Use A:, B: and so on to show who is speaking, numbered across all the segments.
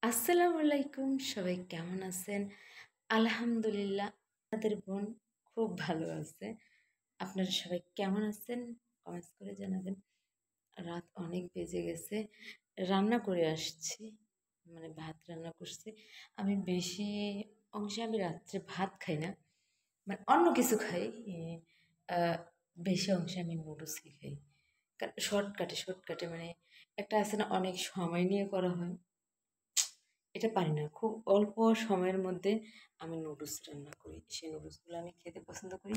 A: আসসালামু আলাইকুম, সবাই কেমন আছেন? আলহামদুলিল্লাহ, আমাদের বোন খুব ভালো আছে। আপনারা সবাই কেমন আছেন? কমেন্টস করে জানাবেন। রাত অনেক বেজে গেছে। রান্না করে আসছি। মানে ভাত রান্না করছি। আমি বেশি অংশে আমি রাত্রে ভাত খাই না। মানে অন্য কিছু খাই। আ বেশি অংশে আমি নুডলসই খাই। শর্টকাটে মানে একটা আছে না, অনেক সময় নিয়ে করা হয়। এটা পারি না। খুব অল্প সময়ের মধ্যে আমি নুডলস রান্না করি। সেই নুডলসগুলো আমি খেতে পছন্দ করি।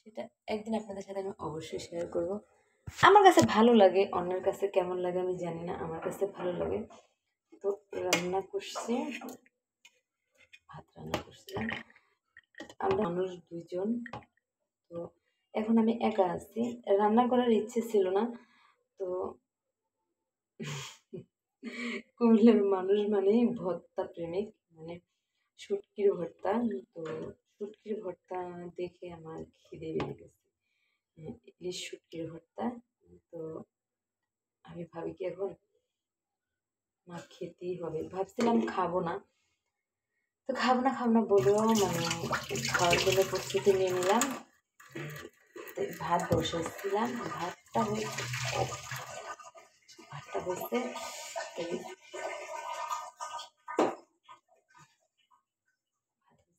A: সেটা একদিন আপনাদের সাথে আমি অবশ্যই শেয়ার করব। আমার কাছে ভালো লাগে, অন্যের কাছে কেমন লাগে আমি জানি না। আমার কাছে ভালো লাগে। তো রান্না করছি, ভাত রান্না করছিলাম। আমরা মানুষ ২ জন। তো এখন আমি একা আছি। রান্না করার ইচ্ছে ছিল না। তো কুমিল্লার মানুষ মানেই ভর্তা প্রেমিক। মানে শুটকির ভর্তা। তো শুটকির ভর্তা দেখে আমার খিদে পেয়ে গেছে। ইলিশ শুটকির ভর্তা। তো আমি ভাবি কি এখন খেতেই হবে। ভাবছিলাম খাবো না। তো খাবো না বলেও মানে খাওয়ার জন্য প্রস্তুতি নিয়ে নিলাম। তো ভাত বসেছিলাম। ভাতটা হয়েছে।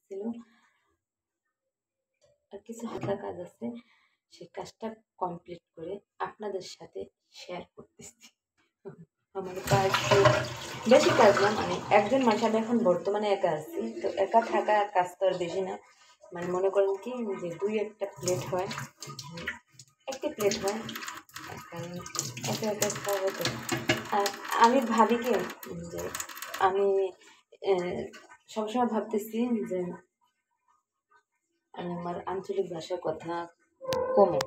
A: ছিল আর কিছু হালকা কাজ আছে। সেই কাজটা কমপ্লিট করে আপনাদের সাথে শেয়ার করতেছি। আমার কাজ বেশি কাজ না, মানে একজন মানুষ। আমি এখন বর্তমানে একা আছি। তো একা থাকা কাজ তো আর বেশি না। মানে মনে করেন কি যে ২-১টা প্লেট হয়, একটি প্লেট হয়, কারণ একা খাওয়া হতো। আর আমি ভাবি কি যে আমি সবসময় ভাবতেছি যে আমি আমার আঞ্চলিক ভাষার কথা কমে।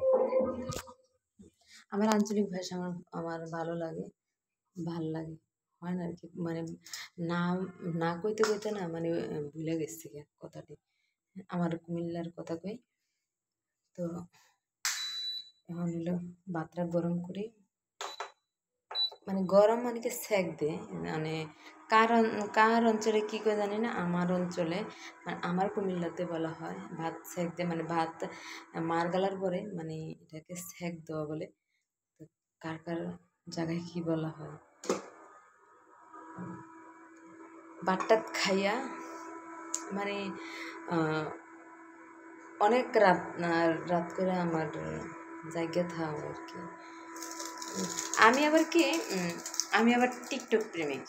A: আমার আঞ্চলিক ভাষা আমার ভালো লাগে, ভাল লাগে। হয় না আরকি, মানে না, না কইতে না মানে ভুলে গেছি কথাটি। আমার কুমিল্লার কথা কই। তো এখন হলো ভাতটা গরম করি। মানে গরম মানে কি সেঁক দেয়। মানে কার অঞ্চলে কী কয় জানি না। আমার অঞ্চলে মানে আমার কুমিল্লাতে বলা হয় ভাত সেঁক দেয়। মানে ভাত মাড় গালার পরে মানে এটাকে সেঁক দেওয়া বলে। তো কার জায়গায় কী বলা হয়। ভাত-টাত খাইয়া মানে অনেক রাত করে আমার জায়গা থাও আর কি। আমি আবার টিকটক প্রেমিক।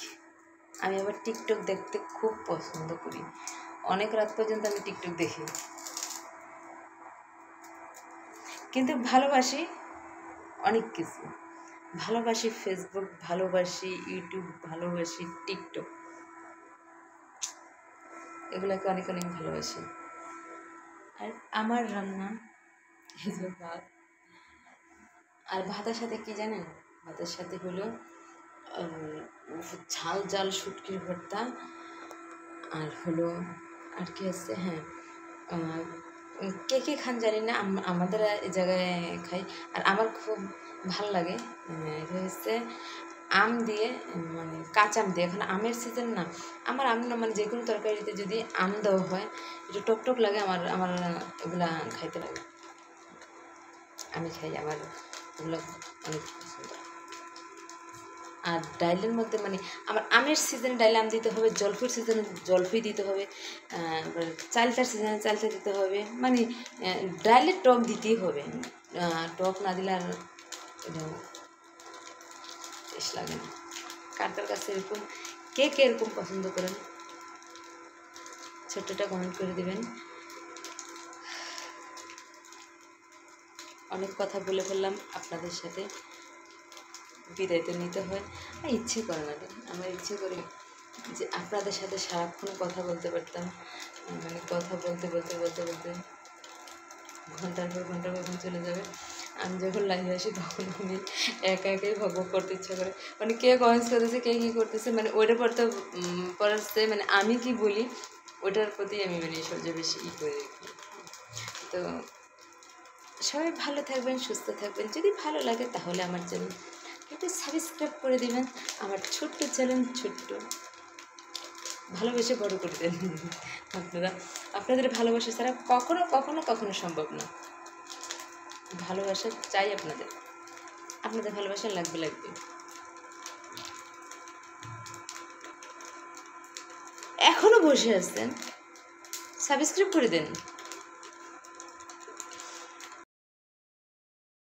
A: আমি আবার টিকটক দেখতে খুব পছন্দ করি। অনেক রাত পর্যন্ত আমি টিকটক দেখি। কিন্তু ভালোবাসি অনেক কিছু। ভালোবাসি ফেসবুক, ভালোবাসি ইউটিউব, ভালোবাসি টিকটক। এগুলোকে অনেক ভালোবাসি। আর আমার রান্না এই যে ভাত। আর ভাতের সাথে কি জানেন? ভাতের সাথে হলো ঝাল শুটকির ভর্তা। আর হলো আর কি আছে, হ্যাঁ, কে খান জানি না, আমাদের এই জায়গায় খাই। আর আমার খুব ভাল লাগে। এটা হচ্ছে আম দিয়ে, মানে কাঁচা আম দিয়ে। এখন আমের সিজন না। আমার আম না, মানে যে কোনো তরকারিতে যদি আম দেওয়া হয় একটু টক লাগে। আমার আমার এগুলা খাইতে লাগে। আমি খাই, আমার এগুলো অনেক পছন্দ। আর ডাইলের মধ্যে মানে আমার আমের সিজনে ডাইলে আম দিতে হবে, জলফির সিজনে জলফি দিতে হবে, চালতার সিজনে চালতা দিতে হবে। মানে ডাইলে টক দিতেই হবে। টক না দিলে আর এটা টেস্ট লাগে না। কার কাছে এরকম, কে এরকম পছন্দ করেন, ছোট্টটা কমেন্ট করে দেবেন। অনেক কথা বলে ফেললাম আপনাদের সাথে। বিদায় তো নিতে হয়। আর ইচ্ছে করে না, আমার ইচ্ছে করে যে আপনাদের সাথে সারাক্ষণ কথা বলতে পারতাম। মানে কথা বলতে ঘন্টার পর ঘন্টা কখন চলে যাবে। আমি যখন লাইভে আসি তখন আমি একাই ভগ করতে ইচ্ছা করে। মানে কে কমেন্টস করতেছে, কে কী করতেছে, মানে ওইটার পড়াচ্ছে মানে আমি কি বলি ওটার প্রতি আমি মানে সবচেয়ে বেশি করে রাখি। তো সবাই ভালো থাকবেন, সুস্থ থাকবেন। যদি ভালো লাগে তাহলে আমার চ্যানেল একটু সাবস্ক্রাইব করে দেবেন। আমার ছোট্ট চ্যানেল, ছোট্ট ভালোবেসে বড় করে দেন আপনারা। আপনাদের ভালোবাসা ছাড়া কখনো কখনো কখনো সম্ভব না। ভালোবাসা চাই আপনাদের, আপনাদের ভালোবাসা লাগবে লাগবে। এখনো বসে আছেন, সাবস্ক্রাইব করে দেন।